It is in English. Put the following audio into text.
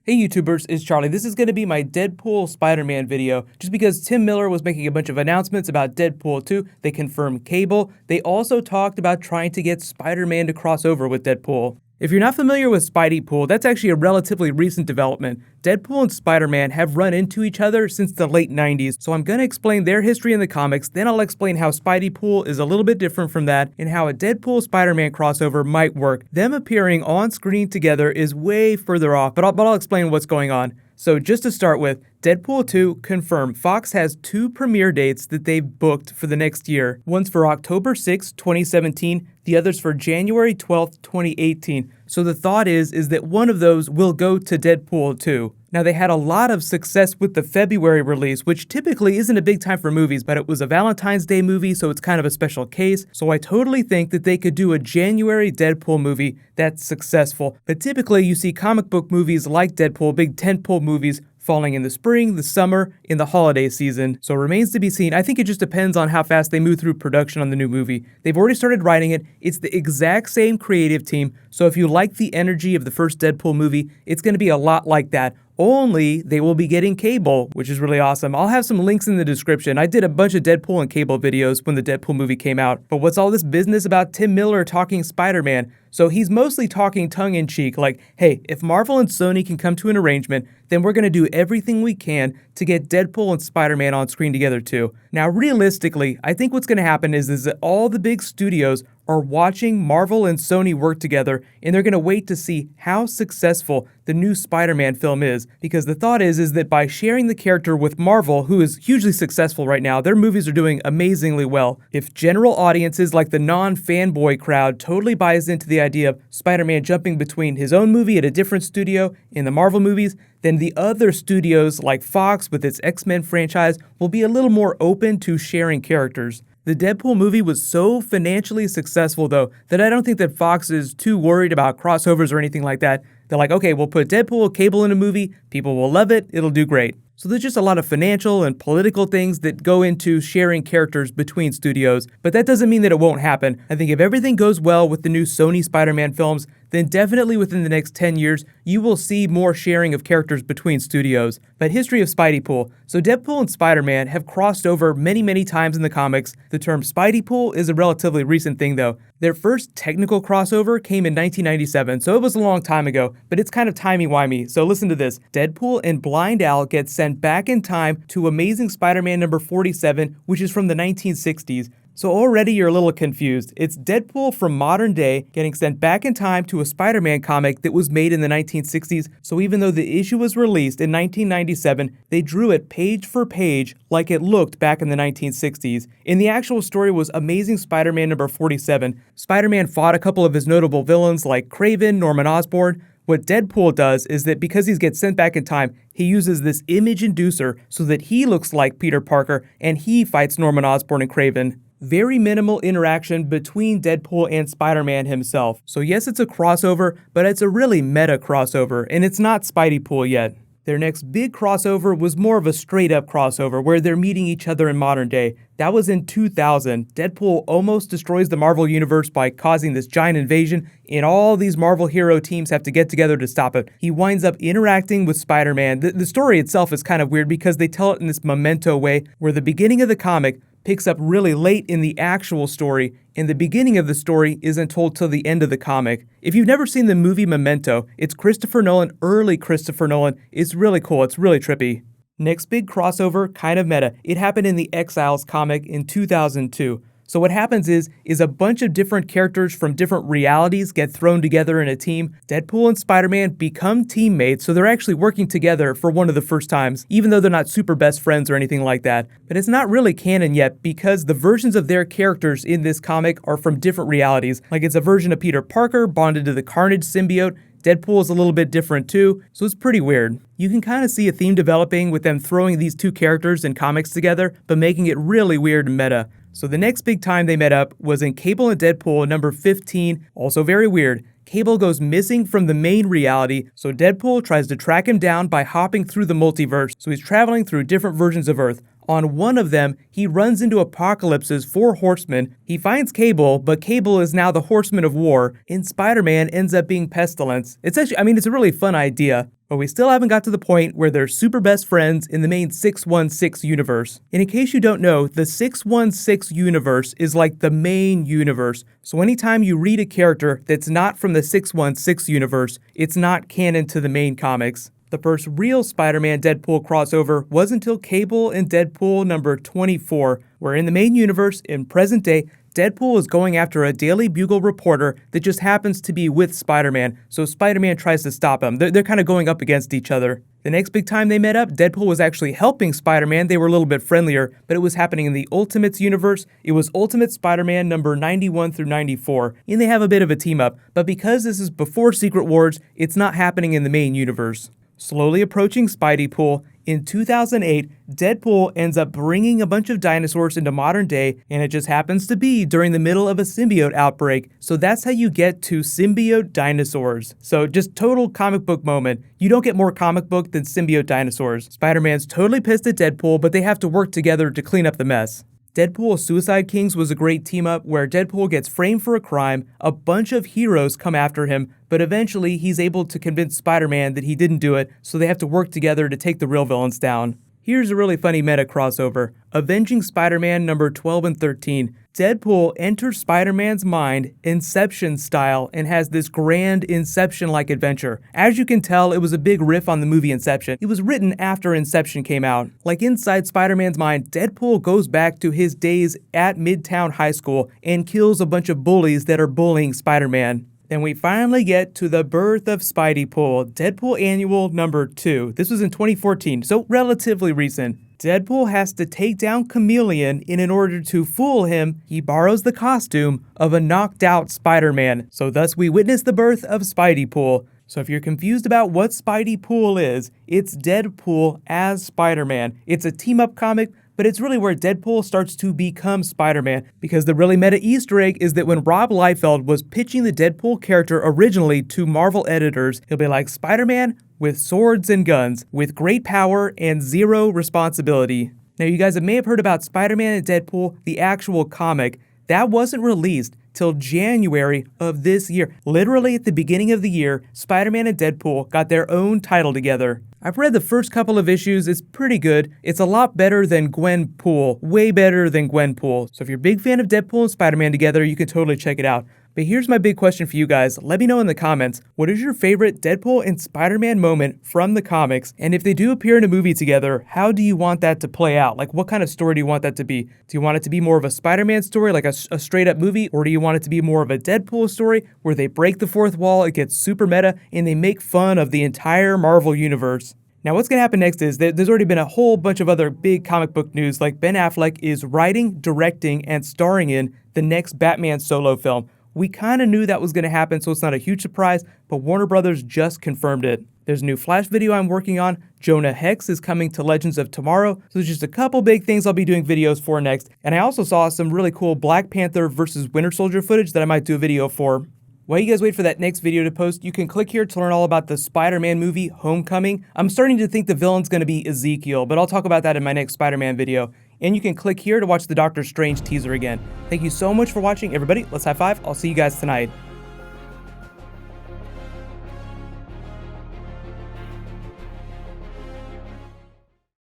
Hey YouTubers, it's Charlie. This is going to be my Deadpool Spider-Man video. Just because Tim Miller was making a bunch of announcements about Deadpool 2, they confirmed Cable. They also talked about trying to get Spider-Man to cross over with Deadpool. If you're not familiar with Spideypool, that's actually a relatively recent development. Deadpool and Spider-Man have run into each other since the late 90s, so I'm going to explain their history in the comics, then I'll explain how Spideypool is a little bit different from that, and how a Deadpool-Spider-Man crossover might work. Them appearing on screen together is way further off, but I'll explain what's going on. So just to start with, Deadpool 2 confirmed. Fox has two premiere dates that they've booked for the next year. One's for October 6, 2017, the other's for January 12, 2018. So the thought is that one of those will go to Deadpool 2. Now they had a lot of success with the February release, which typically isn't a big time for movies, but it was a Valentine's Day movie, so it's kind of a special case. So I totally think that they could do a January Deadpool movie that's successful. But typically you see comic book movies like Deadpool, big tentpole movies, falling in the spring, the summer, in the holiday season. So it remains to be seen. I think it just depends on how fast they move through production on the new movie. They've already started writing it. It's the exact same creative team. So if you like the energy of the first Deadpool movie, it's going to be a lot like that. Only they will be getting Cable, which is really awesome. I'll have some links in the description. I did a bunch of Deadpool and Cable videos when the Deadpool movie came out. But what's all this business about Tim Miller talking Spider-Man? So he's mostly talking tongue-in-cheek, like, hey, if Marvel and Sony can come to an arrangement, then we're going to do everything we can to get Deadpool and Spider-Man on screen together too. Now, realistically, I think what's going to happen is that all the big studios are watching Marvel and Sony work together, and they're going to wait to see how successful the new Spider-Man film is, because the thought is that by sharing the character with Marvel, who is hugely successful right now, their movies are doing amazingly well. If general audiences like the non-fanboy crowd totally buys into the idea of Spider-Man jumping between his own movie at a different studio in the Marvel movies, then the other studios like Fox with its X-Men franchise will be a little more open to sharing characters. The Deadpool movie was so financially successful, though, that I don't think that Fox is too worried about crossovers or anything like that. They're like, okay, we'll put Deadpool, Cable in a movie, people will love it, it'll do great. So there's just a lot of financial and political things that go into sharing characters between studios, but that doesn't mean that it won't happen. I think if everything goes well with the new Sony Spider-Man films, then definitely within the next 10 years, you will see more sharing of characters between studios. But history of Spideypool. So Deadpool and Spider-Man have crossed over many times in the comics. The term Spideypool is a relatively recent thing though. Their first technical crossover came in 1997, so it was a long time ago, but it's kind of timey-wimey, so listen to this. Deadpool and Blind Al get sent back in time to Amazing Spider-Man number 47, which is from the 1960s. So already you're a little confused. It's Deadpool from modern day getting sent back in time to a Spider-Man comic that was made in the 1960s, so even though the issue was released in 1997, they drew it page for page like it looked back in the 1960s. And the actual story was Amazing Spider-Man number 47. Spider-Man fought a couple of his notable villains like Kraven, Norman Osborn. What Deadpool does is that because he gets sent back in time, he uses this image inducer so that he looks like Peter Parker and he fights Norman Osborn and Kraven. Very minimal interaction between Deadpool and Spider-Man himself. So yes, it's a crossover, but it's a really meta crossover, and it's not Spideypool yet. Their next big crossover was more of a straight-up crossover, where they're meeting each other in modern day. That was in 2000. Deadpool almost destroys the Marvel Universe by causing this giant invasion, and all these Marvel hero teams have to get together to stop it. He winds up interacting with Spider-Man. The story itself is kind of weird because they tell it in this memento way, where the beginning of the comic picks up really late in the actual story, and the beginning of the story isn't told till the end of the comic. If you've never seen the movie Memento, it's Christopher Nolan, early Christopher Nolan. It's really cool, it's really trippy. Next big crossover, kind of meta. It happened in the Exiles comic in 2002. So what happens is a bunch of different characters from different realities get thrown together in a team. Deadpool and Spider-Man become teammates, so they're actually working together for one of the first times, even though they're not super best friends or anything like that. But it's not really canon yet because the versions of their characters in this comic are from different realities. Like it's a version of Peter Parker bonded to the Carnage symbiote. Deadpool is a little bit different too, so it's pretty weird. You can kind of see a theme developing with them throwing these two characters in comics together, but making it really weird and meta. So the next big time they met up was in Cable and Deadpool number 15, also very weird. Cable goes missing from the main reality, so Deadpool tries to track him down by hopping through the multiverse. So he's traveling through different versions of Earth. On one of them, he runs into Apocalypse's 4 horsemen. He finds Cable, but Cable is now the horseman of war, and Spider-Man ends up being Pestilence. It's actually, it's a really fun idea, but we still haven't got to the point where they're super best friends in the main 616 universe. And in case you don't know, the 616 universe is like the main universe. So anytime you read a character that's not from the 616 universe, it's not canon to the main comics. The first real Spider-Man Deadpool crossover wasn't until Cable and Deadpool number 24, where in the main universe, in present day, Deadpool is going after a Daily Bugle reporter that just happens to be with Spider-Man, so Spider-Man tries to stop him. They're kind of going up against each other. The next big time they met up, Deadpool was actually helping Spider-Man. They were a little bit friendlier, but it was happening in the Ultimates universe. It was Ultimate Spider-Man number 91 through 94, and they have a bit of a team-up. But because this is before Secret Wars, it's not happening in the main universe. Slowly approaching Spideypool, in 2008, Deadpool ends up bringing a bunch of dinosaurs into modern day, and it just happens to be during the middle of a symbiote outbreak. So that's how you get to symbiote dinosaurs. So just total comic book moment. You don't get more comic book than symbiote dinosaurs. Spider-Man's totally pissed at Deadpool, but they have to work together to clean up the mess. Deadpool Suicide Kings was a great team-up where Deadpool gets framed for a crime, a bunch of heroes come after him, but eventually he's able to convince Spider-Man that he didn't do it, so they have to work together to take the real villains down. Here's a really funny meta crossover. Avenging Spider-Man number 12 and 13. Deadpool enters Spider-Man's mind, Inception style, and has this grand Inception-like adventure. As you can tell, it was a big riff on the movie Inception. It was written after Inception came out. Like inside Spider-Man's mind, Deadpool goes back to his days at Midtown High School and kills a bunch of bullies that are bullying Spider-Man. Then we finally get to the birth of Spideypool, Deadpool Annual number 2. This was in 2014, so relatively recent. Deadpool has to take down Chameleon, and in order to fool him, he borrows the costume of a knocked out Spider-Man. So thus we witness the birth of Spideypool. So if you're confused about what Spideypool is, it's Deadpool as Spider-Man. It's a team-up comic, but it's really where Deadpool starts to become Spider-Man, because the really meta Easter egg is that when Rob Liefeld was pitching the Deadpool character originally to Marvel editors, he'll be like, Spider-Man with swords and guns, with great power and zero responsibility. Now you guys may have heard about Spider-Man and Deadpool, the actual comic. That wasn't released till January of this year. Literally at the beginning of the year, Spider-Man and Deadpool got their own title together. I've read the first couple of issues, it's pretty good. It's a lot better than Gwenpool, way better than Gwenpool. So if you're a big fan of Deadpool and Spider-Man together, you can totally check it out. But here's my big question for you guys. Let me know in the comments, what is your favorite Deadpool and Spider-Man moment from the comics? And if they do appear in a movie together, how do you want that to play out? Like, what kind of story do you want that to be? Do you want it to be more of a Spider-Man story, like a straight up movie? Or do you want it to be more of a Deadpool story where they break the fourth wall, it gets super meta, and they make fun of the entire Marvel universe? Now what's going to happen next is that there's already been a whole bunch of other big comic book news, like Ben Affleck is writing, directing, and starring in the next Batman solo film. We kind of knew that was going to happen, so it's not a huge surprise, but Warner Brothers just confirmed it. There's a new Flash video I'm working on. Jonah Hex is coming to Legends of Tomorrow. So there's just a couple big things I'll be doing videos for next. And I also saw some really cool Black Panther versus Winter Soldier footage that I might do a video for. While you guys wait for that next video to post, you can click here to learn all about the Spider-Man movie, Homecoming. I'm starting to think the villain's going to be Ezekiel, but I'll talk about that in my next Spider-Man video. And you can click here to watch the Doctor Strange teaser again. Thank you so much for watching, everybody. Let's high five. I'll see you guys tonight.